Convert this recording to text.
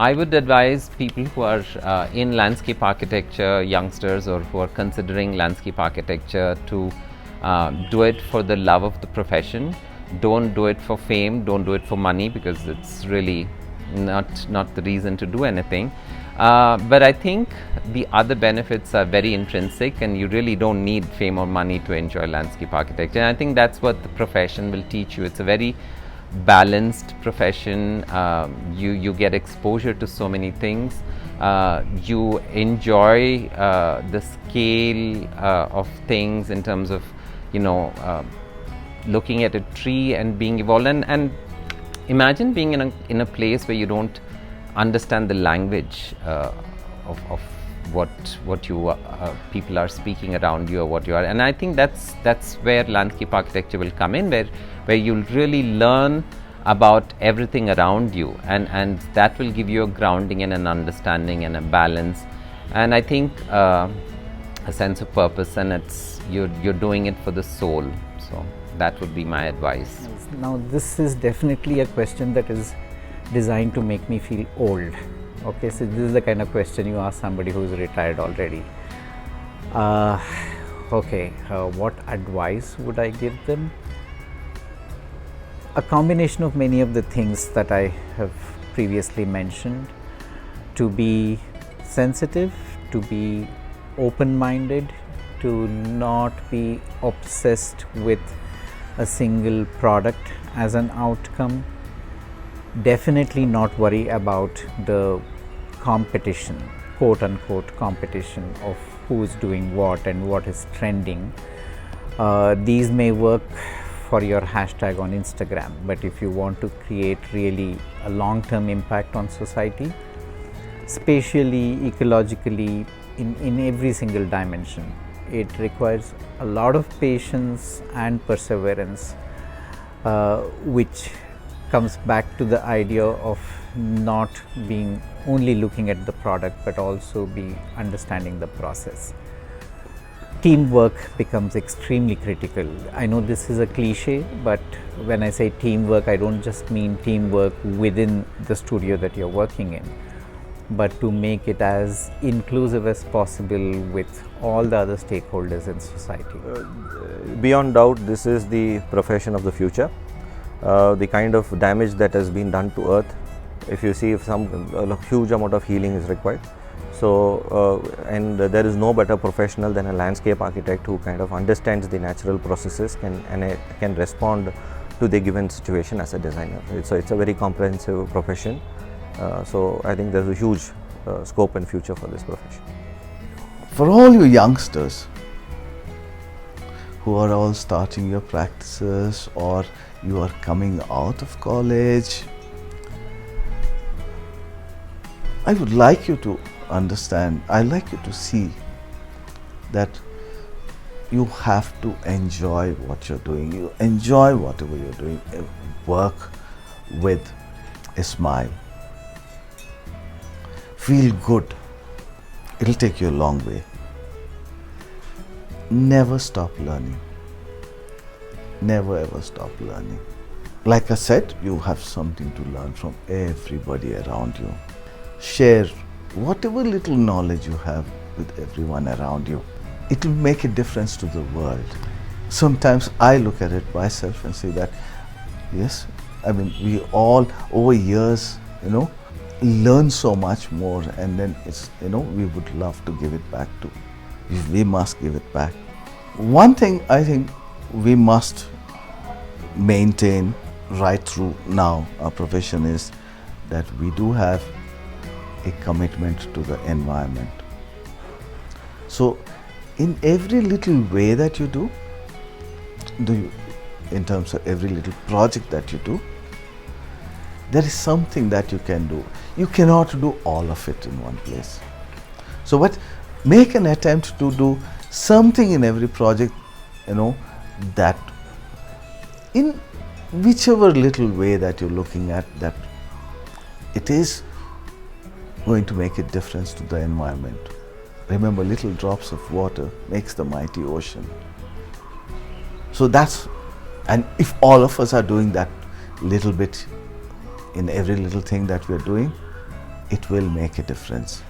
I would advise people who are in landscape architecture, youngsters, or who are considering landscape architecture to do it for the love of the profession. Don't do it for fame, don't do it for money, because it's really not the reason to do anything. But I think the other benefits are very intrinsic, and you really don't need fame or money to enjoy landscape architecture. And I think that's what the profession will teach you. It's a very balanced profession. You get exposure to so many things. You enjoy the scale of things in terms of, looking at a tree and being evolved. And imagine being in a place where you don't understand the language of what you people are speaking around you, or what you are. And I think that's where landscape architecture will come in, where you'll really learn about everything around you, and that will give you a grounding and an understanding and a balance, and I think a sense of purpose, and you're doing it for the soul. So that would be my advice. Now this is definitely a question that is designed to make me feel old. Okay, so this is the kind of question you ask somebody who's retired already. What advice would I give them? A combination of many of the things that I have previously mentioned: to be sensitive, to be open-minded, to not be obsessed with a single product as an outcome. Definitely not worry about the competition, quote unquote competition, of who is doing what and what is trending. These may work for your hashtag on Instagram, but if you want to create really a long-term impact on society, spatially, ecologically, in every single dimension, it requires a lot of patience and perseverance, which comes back to the idea of not being only looking at the product, but also be understanding the process. Teamwork becomes extremely critical. I know this is a cliche, but when I say teamwork, I don't just mean teamwork within the studio that you're working in, but to make it as inclusive as possible with all the other stakeholders in society. Beyond doubt, this is the profession of the future. The kind of damage that has been done to earth, if you see, a huge amount of healing is required. So, and there is no better professional than a landscape architect who kind of understands the natural processes and can respond to the given situation as a designer. So it's a very comprehensive profession. So I think there's a huge scope and future for this profession. For all you youngsters who are all starting your practices, or you are coming out of college, I would like you to understand, I'd like you to see that you have to enjoy what you're doing. You enjoy whatever you're doing. Work with a smile. Feel good. It'll take you a long way. Never stop learning. Never ever stop learning. Like I said, you have something to learn from everybody around you. Share whatever little knowledge you have with everyone around you. It will make a difference to the world. Sometimes I look at it myself and say that, yes, I mean, we all over years, learn so much more, and then it's, we would love to give it back to. We must give it back. One thing I think we must maintain right through now our profession is that we do have a commitment to the environment. So in every little way that you do, in terms of every little project that you do, there is something that you can do. You cannot do all of it in one place. So but make an attempt to do something in every project, that in whichever little way that you're looking at, that it is going to make a difference to the environment. Remember, little drops of water makes the mighty ocean. So that's, and if all of us are doing that little bit in every little thing that we're doing, it will make a difference.